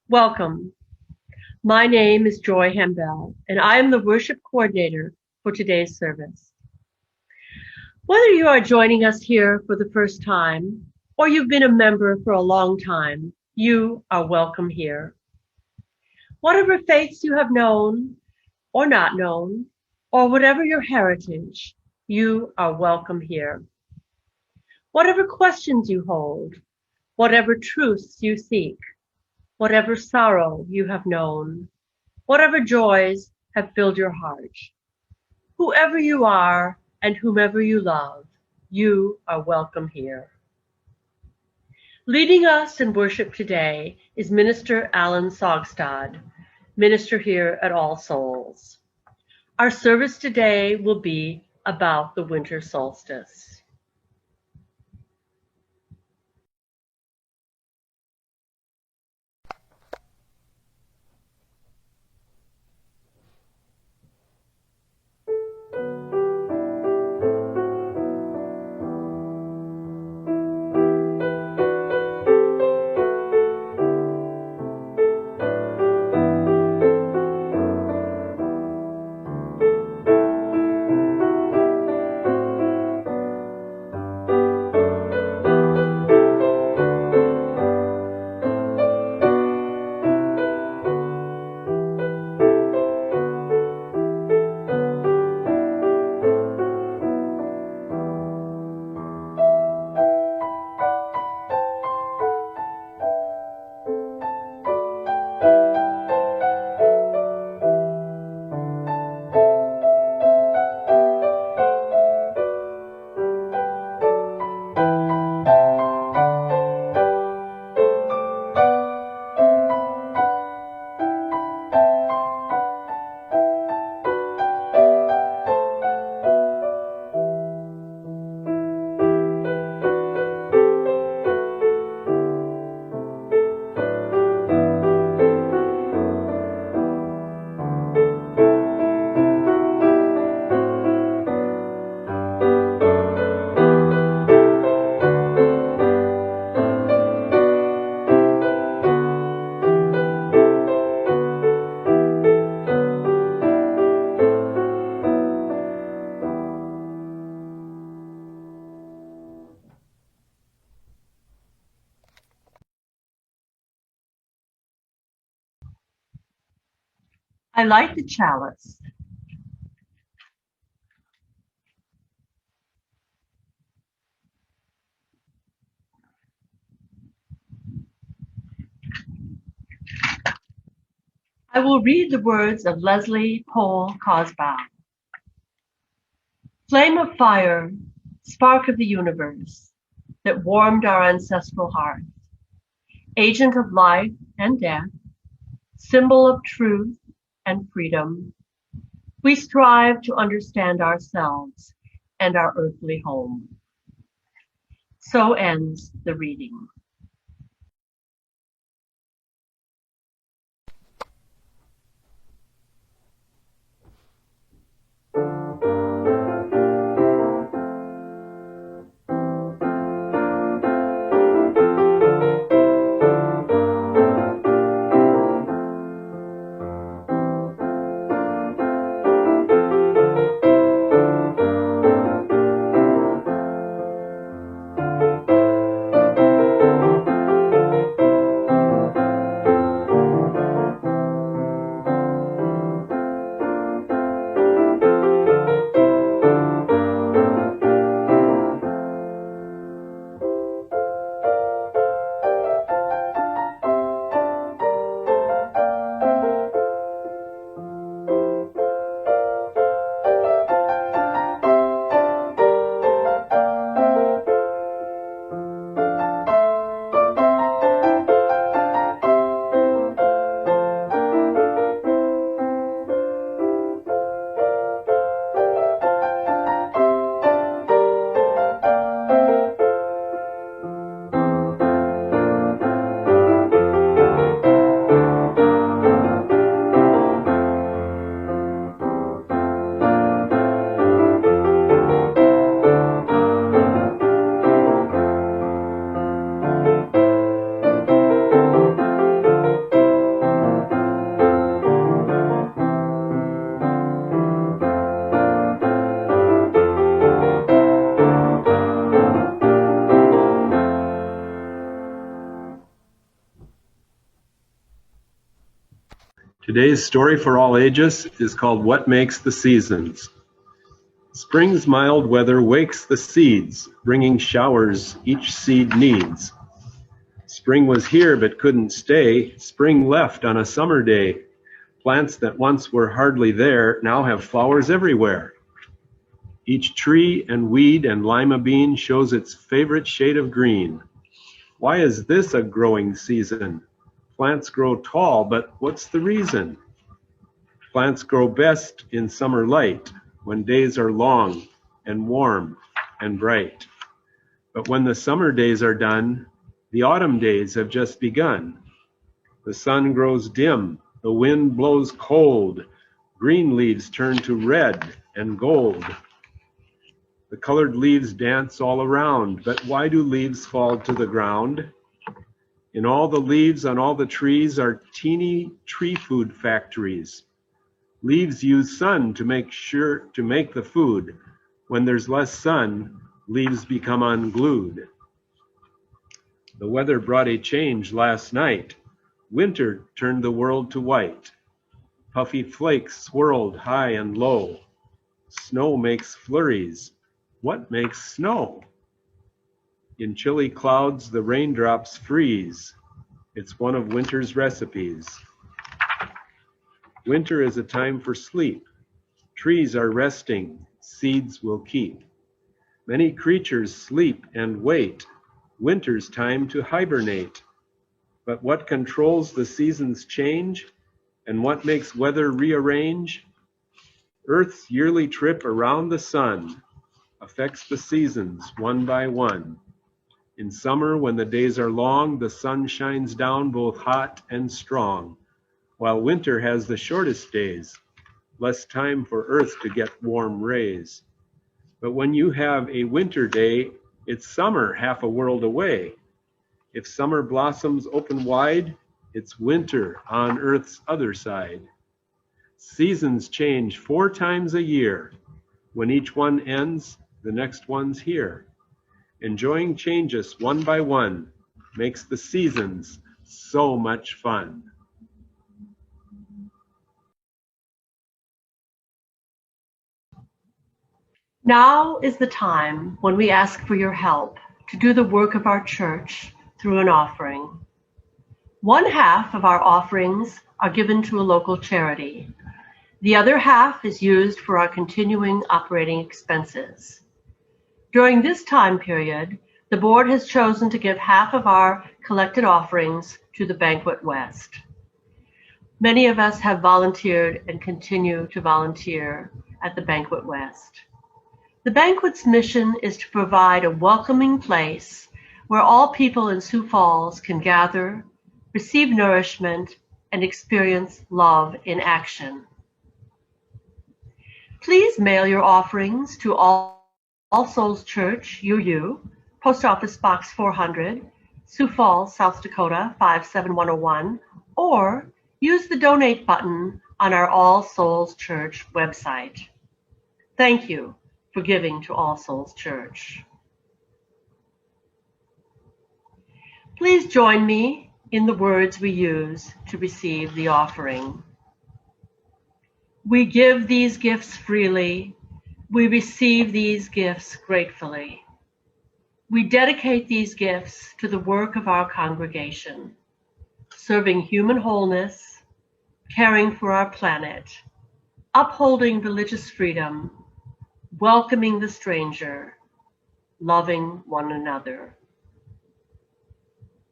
Welcome. My name is Joy Hambell, and I am the worship coordinator for today's service. Whether you are joining us here for the first time or you've been a member for a long time, you are welcome here. Whatever faiths you have known or not known, or whatever your heritage, you are welcome here. Whatever questions you hold, whatever truths you seek, whatever sorrow you have known, whatever joys have filled your heart, whoever you are and whomever you love, you are welcome here. Leading us in worship today is Minister Alan Sogstad, minister here at All Souls. Our service today will be about the winter solstice. I light the chalice. I will read the words of Leslie Pole Cosbaugh. Flame of fire, spark of the universe that warmed our ancestral hearth, agent of life and death, symbol of truth and freedom, we strive to understand ourselves and our earthly home. So ends the reading. Today's story for all ages is called What Makes the Seasons. Spring's mild weather wakes the seeds, bringing showers each seed needs. Spring was here but couldn't stay. Spring left on a summer day. Plants that once were hardly there now have flowers everywhere. Each tree and weed and lima bean shows its favorite shade of green. Why is this a growing season? Plants grow tall, but what's the reason? Plants grow best in summer light, when days are long and warm and bright. But when the summer days are done, the autumn days have just begun. The sun grows dim, the wind blows cold, green leaves turn to red and gold. The colored leaves dance all around, but why do leaves fall to the ground? In all the leaves on all the trees are teeny tree food factories. Leaves use sun to make the food. When there's less sun, leaves become unglued. The weather brought a change last night. Winter turned the world to white. Puffy flakes swirled high and low. Snow makes flurries. What makes snow? In chilly clouds, the raindrops freeze. It's one of winter's recipes. Winter is a time for sleep. Trees are resting, seeds will keep. Many creatures sleep and wait. Winter's time to hibernate. But what controls the seasons' change? And what makes weather rearrange? Earth's yearly trip around the sun affects the seasons one by one. In summer, when the days are long, the sun shines down both hot and strong, while winter has the shortest days, less time for Earth to get warm rays. But when you have a winter day, it's summer half a world away. If summer blossoms open wide, it's winter on Earth's other side. Seasons change 4 times a year. When each one ends, the next one's here. Enjoying changes one by one makes the seasons so much fun. Now is the time when we ask for your help to do the work of our church through an offering. 1/2 of our offerings are given to a local charity. The other half is used for our continuing operating expenses. During this time period, the board has chosen to give half of our collected offerings to the Banquet West. Many of us have volunteered and continue to volunteer at the Banquet West. The Banquet's mission is to provide a welcoming place where all people in Sioux Falls can gather, receive nourishment, and experience love in action. Please mail your offerings to All Souls Church, UU, Post Office Box 400, Sioux Falls, South Dakota 57101, or use the donate button on our All Souls Church website. Thank you for giving to All Souls Church. Please join me in the words we use to receive the offering. We give these gifts freely. We receive these gifts gratefully. We dedicate these gifts to the work of our congregation, serving human wholeness, caring for our planet, upholding religious freedom, welcoming the stranger, loving one another.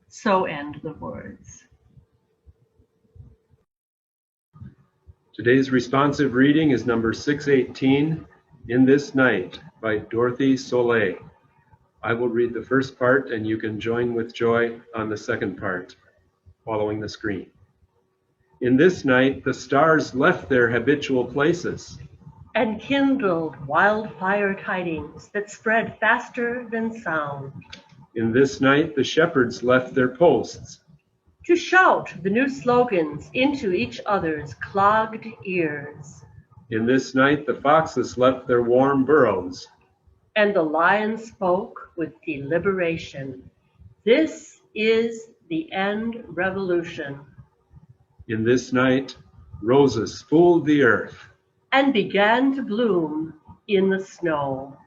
So end the words. Today's responsive reading is number 618, In This Night, by Dorothy Soleil. I will read the first part, and you can join with Joy on the second part, following the screen. In this night, the stars left their habitual places And kindled wildfire tidings that spread faster than sound. In this night, the shepherds left their posts To shout the new slogans into each other's clogged ears. In this night, the foxes left their warm burrows And the lion spoke with deliberation. This is the end revolution. In this night, Roses spooled the earth. And began to bloom in the snow.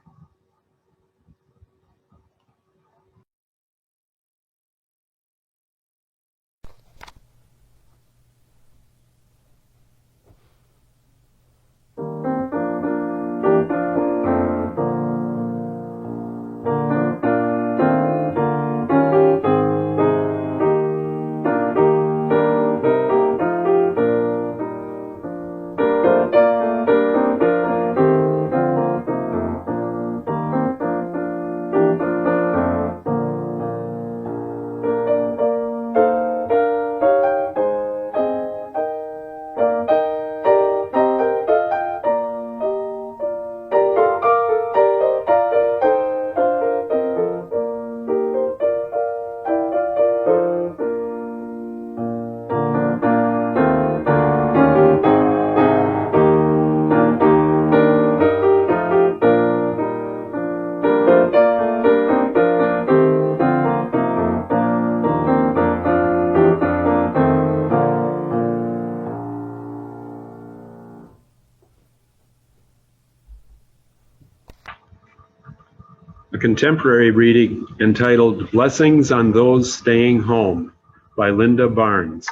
A contemporary reading entitled Blessings on Those Staying Home by Linda Barnes.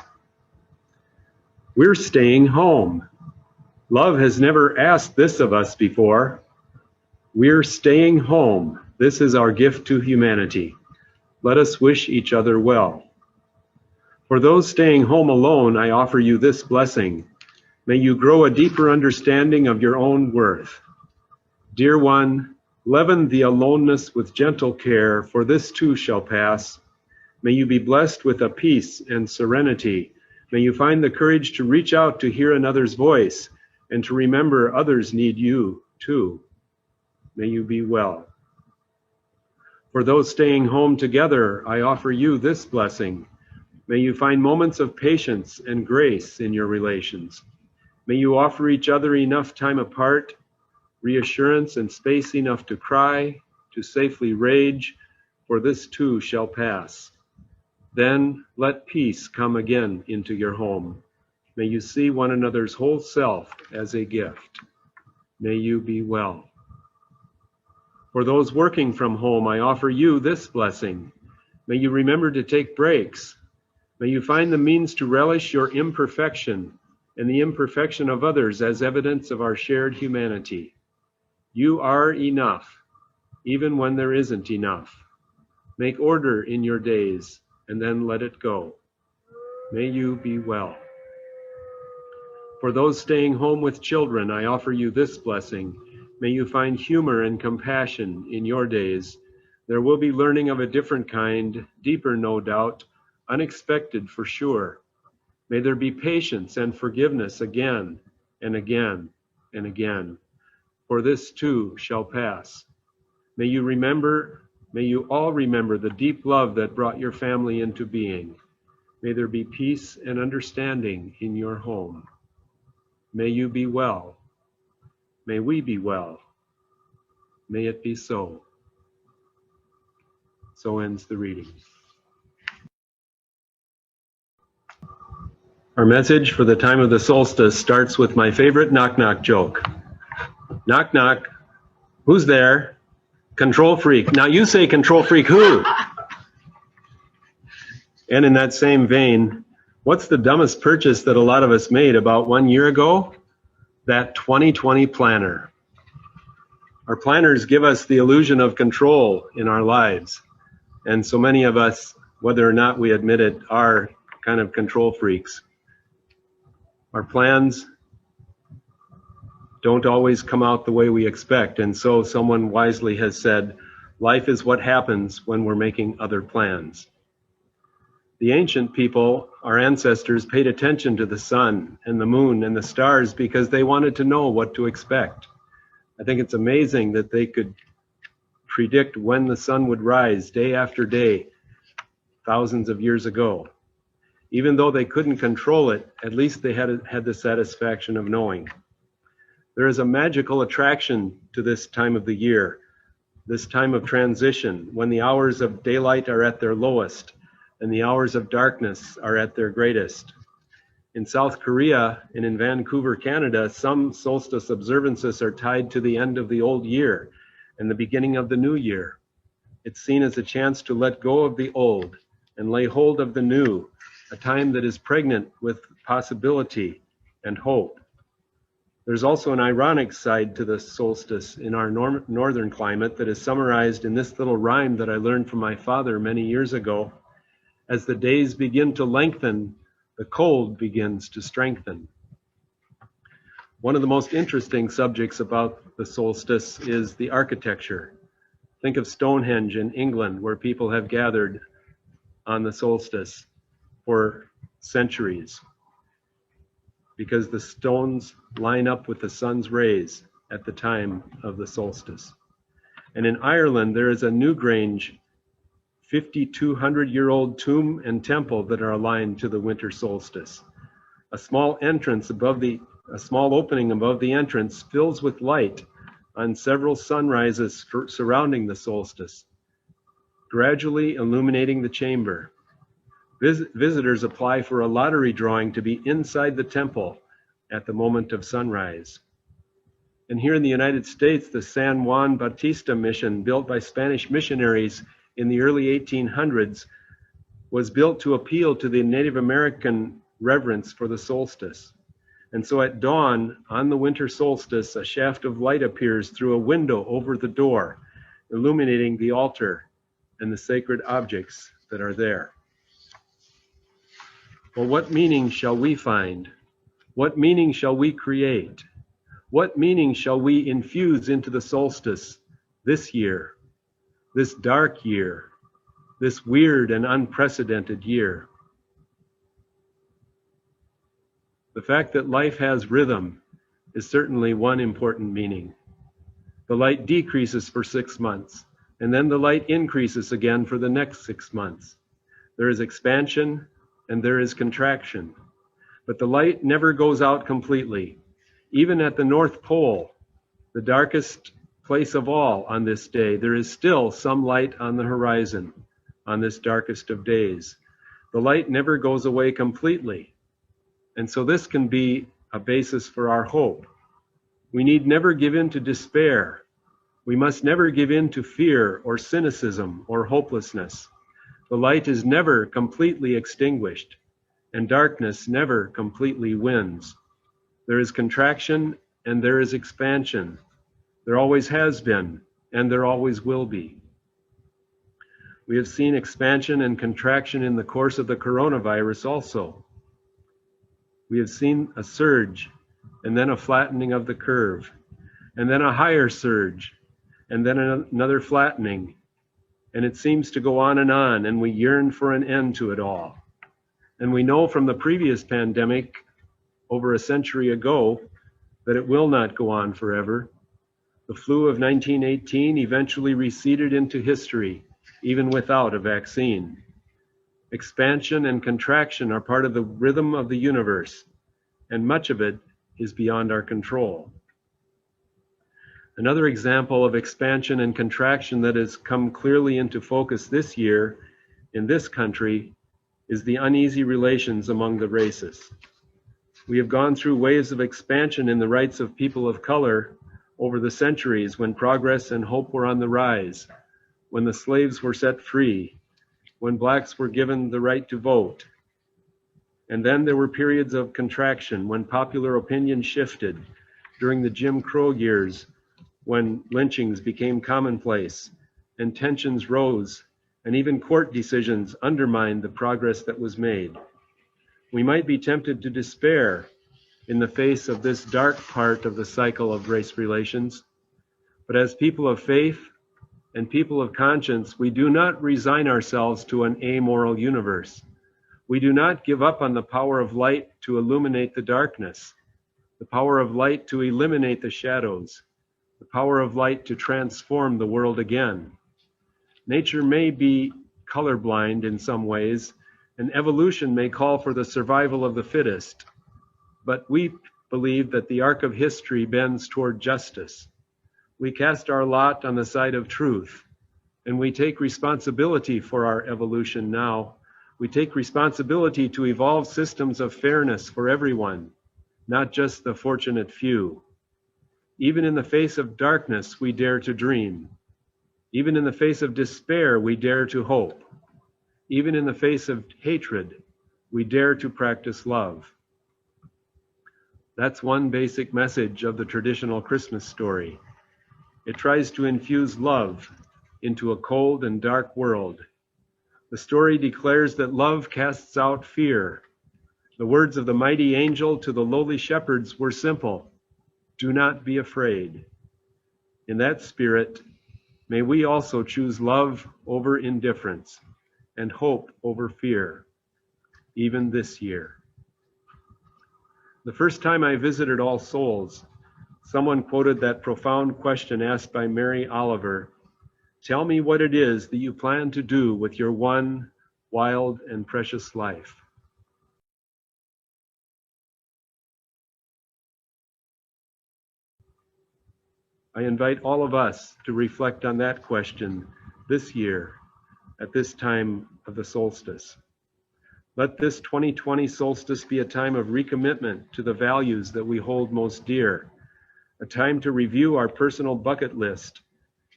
We're staying home. Love has never asked this of us before. We're staying home. This is our gift to humanity. Let us wish each other well. For those staying home alone, I offer you this blessing. May you grow a deeper understanding of your own worth. Dear one, leaven the aloneness with gentle care, for this too shall pass. May you be blessed with a peace and serenity. May you find the courage to reach out to hear another's voice and to remember others need you too. May you be well. For those staying home together, I offer you this blessing. May you find moments of patience and grace in your relations. May you offer each other enough time apart, reassurance and space enough to cry, to safely rage, for this too shall pass. Then let peace come again into your home. May you see one another's whole self as a gift. May you be well. For those working from home, I offer you this blessing. May you remember to take breaks. May you find the means to relish your imperfection and the imperfection of others as evidence of our shared humanity. You are enough, even when there isn't enough. Make order in your days, and then let it go. May you be well. For those staying home with children, I offer you this blessing. May you find humor and compassion in your days. There will be learning of a different kind, deeper no doubt, unexpected for sure. May there be patience and forgiveness again and again and again. For this too shall pass. May you all remember the deep love that brought your family into being. May there be peace and understanding in your home. May you be well. May we be well. May it be so. So ends the reading. Our message for the time of the solstice starts with my favorite knock-knock joke. Knock, knock. Who's there? Control freak. Now you say control freak who? And in that same vein, what's the dumbest purchase that a lot of us made about 1 year ago? That 2020 planner. Our planners give us the illusion of control in our lives. And so many of us, whether or not we admit it, are kind of control freaks. Our plans don't always come out the way we expect. And so someone wisely has said, life is what happens when we're making other plans. The ancient people, our ancestors, paid attention to the sun and the moon and the stars because they wanted to know what to expect. I think it's amazing that they could predict when the sun would rise day after day, thousands of years ago. Even though they couldn't control it, at least they had the satisfaction of knowing. There is a magical attraction to this time of the year, this time of transition, when the hours of daylight are at their lowest and the hours of darkness are at their greatest. In South Korea and in Vancouver, Canada, some solstice observances are tied to the end of the old year and the beginning of the new year. It's seen as a chance to let go of the old and lay hold of the new, a time that is pregnant with possibility and hope. There's also an ironic side to the solstice in our northern climate that is summarized in this little rhyme that I learned from my father many years ago. As the days begin to lengthen, the cold begins to strengthen. One of the most interesting subjects about the solstice is the architecture. Think of Stonehenge in England, where people have gathered on the solstice for centuries, because the stones line up with the sun's rays at the time of the solstice. And in Ireland, there is a Newgrange 5,200-year-old tomb and temple that are aligned to the winter solstice. A small opening above the entrance fills with light on several sunrises surrounding the solstice, gradually illuminating the chamber. Visitors apply for a lottery drawing to be inside the temple at the moment of sunrise. And here in the United States, the San Juan Bautista mission, built by Spanish missionaries in the early 1800s, was built to appeal to the Native American reverence for the solstice. And so at dawn, on the winter solstice, a shaft of light appears through a window over the door, illuminating the altar and the sacred objects that are there. Well, what meaning shall we find? What meaning shall we create? What meaning shall we infuse into the solstice this year, this dark year, this weird and unprecedented year? The fact that life has rhythm is certainly one important meaning. The light decreases for 6 months, and then the light increases again for the next 6 months. There is expansion and there is contraction, but the light never goes out completely. Even at the North Pole, the darkest place of all on this day, there is still some light on the horizon on this darkest of days. The light never goes away completely. And so this can be a basis for our hope. We need never give in to despair. We must never give in to fear or cynicism or hopelessness. The light is never completely extinguished, and darkness never completely wins. There is contraction and there is expansion. There always has been, and there always will be. We have seen expansion and contraction in the course of the coronavirus also. We have seen a surge, and then a flattening of the curve, and then a higher surge, and then another flattening. And it seems to go on, and we yearn for an end to it all. And we know from the previous pandemic over a century ago that it will not go on forever. The flu of 1918 eventually receded into history, even without a vaccine. Expansion and contraction are part of the rhythm of the universe, and much of it is beyond our control. Another example of expansion and contraction that has come clearly into focus this year in this country is the uneasy relations among the races. We have gone through waves of expansion in the rights of people of color over the centuries, when progress and hope were on the rise, when the slaves were set free, when blacks were given the right to vote. And then there were periods of contraction when popular opinion shifted during the Jim Crow years, when lynchings became commonplace and tensions rose, and even court decisions undermined the progress that was made. We might be tempted to despair in the face of this dark part of the cycle of race relations, but as people of faith and people of conscience, we do not resign ourselves to an amoral universe. We do not give up on the power of light to illuminate the darkness, the power of light to eliminate the shadows, the power of light to transform the world again. Nature may be colorblind in some ways, and evolution may call for the survival of the fittest, but we believe that the arc of history bends toward justice. We cast our lot on the side of truth, and we take responsibility for our evolution now We take responsibility to evolve systems of fairness for everyone, not just the fortunate few. Even in the face of darkness, we dare to dream. Even in the face of despair, we dare to hope. Even in the face of hatred, we dare to practice love. That's one basic message of the traditional Christmas story. It tries to infuse love into a cold and dark world. The story declares that love casts out fear. The words of the mighty angel to the lowly shepherds were simple: do not be afraid. In that spirit, may we also choose love over indifference and hope over fear, even this year. The first time I visited All Souls, someone quoted that profound question asked by Mary Oliver: tell me what it is that you plan to do with your one wild and precious life. I invite all of us to reflect on that question this year at this time of the solstice. Let this 2020 solstice be a time of recommitment to the values that we hold most dear, a time to review our personal bucket list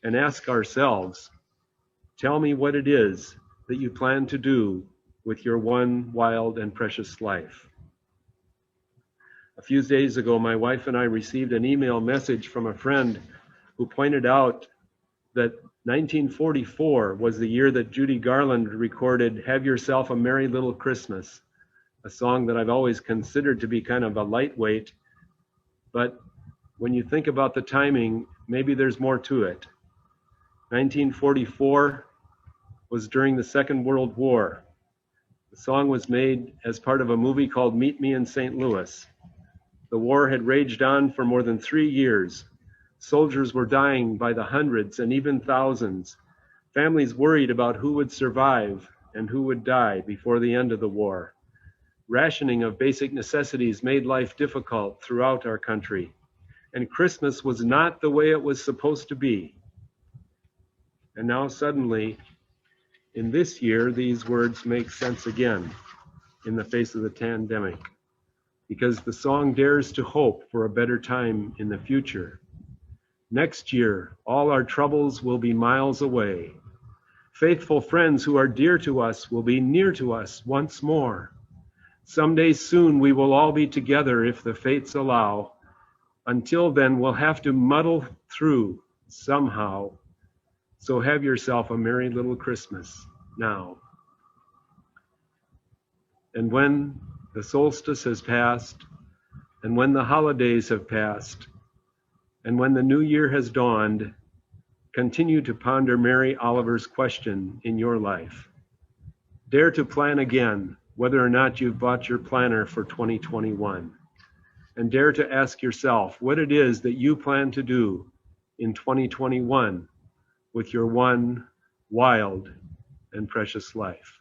and ask ourselves, tell me what it is that you plan to do with your one wild and precious life. A few days ago, my wife and I received an email message from a friend who pointed out that 1944 was the year that Judy Garland recorded "Have Yourself a Merry Little Christmas," a song that I've always considered to be kind of a lightweight, but when you think about the timing, maybe there's more to it. 1944 was during the Second World War. The song was made as part of a movie called Meet Me in St. Louis. The war had raged on for more than 3 years. Soldiers were dying by the hundreds and even thousands. Families worried about who would survive and who would die before the end of the war. Rationing of basic necessities made life difficult throughout our country, and Christmas was not the way it was supposed to be. And now suddenly, in this year, these words make sense again in the face of the pandemic, because the song dares to hope for a better time in the future. Next year, all our troubles will be miles away. Faithful friends who are dear to us will be near to us once more. Someday soon we will all be together if the fates allow. Until then, we'll have to muddle through somehow. So have yourself a merry little Christmas now. And when the solstice has passed, and when the holidays have passed, and when the new year has dawned, continue to ponder Mary Oliver's question in your life. Dare to plan again whether or not you've bought your planner for 2021. And dare to ask yourself what it is that you plan to do in 2021 with your one wild and precious life.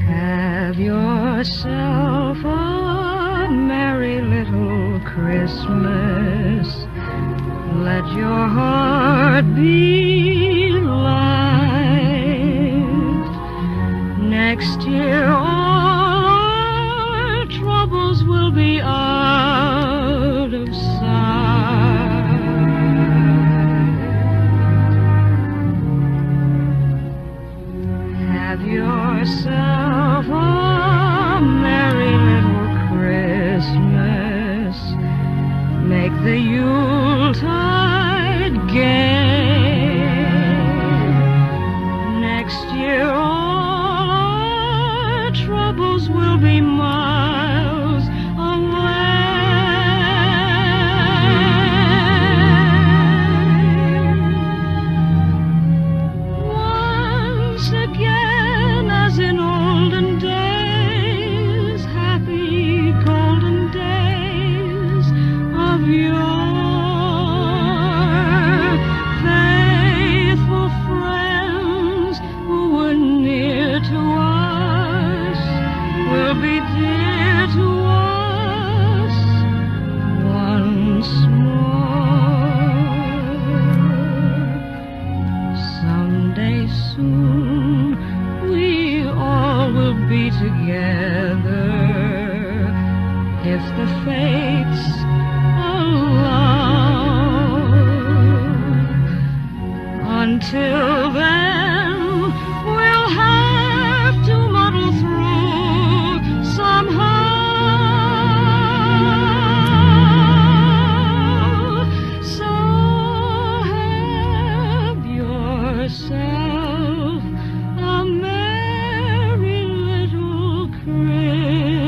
Have yourself a merry little Christmas. Let your heart be light. Next year all our troubles will be out of sight. Have yourself a merry little Christmas. Make the Yuletide gay. Next year all our troubles will be miles away. Once again, as in olden days, happy golden days of yore. if the fates allow. Until then, we'll have to muddle through somehow. So have yourself a merry little Christmas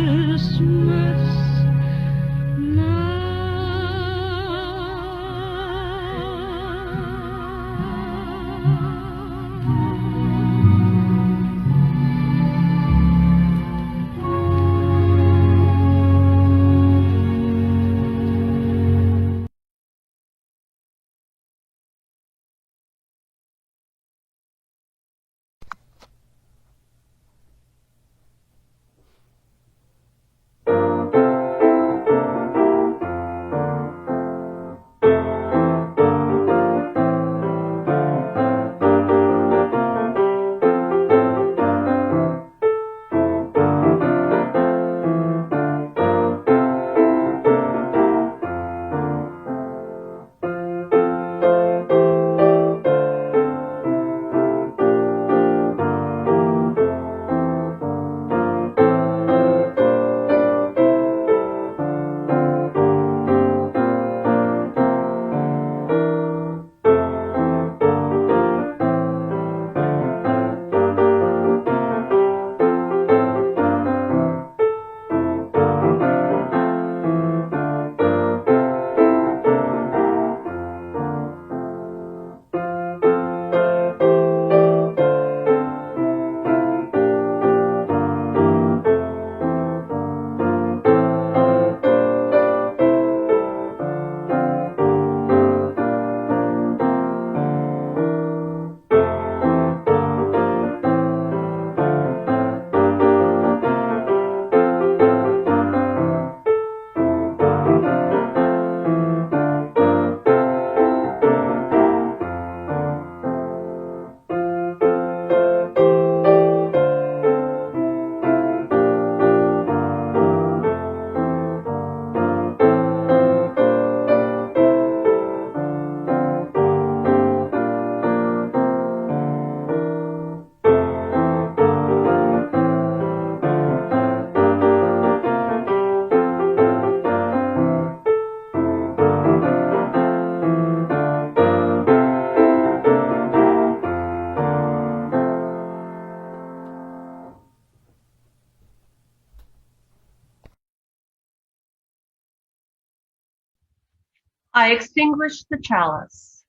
I extinguish the chalice.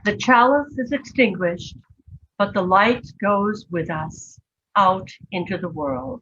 The chalice is extinguished, but the light goes with us out into the world.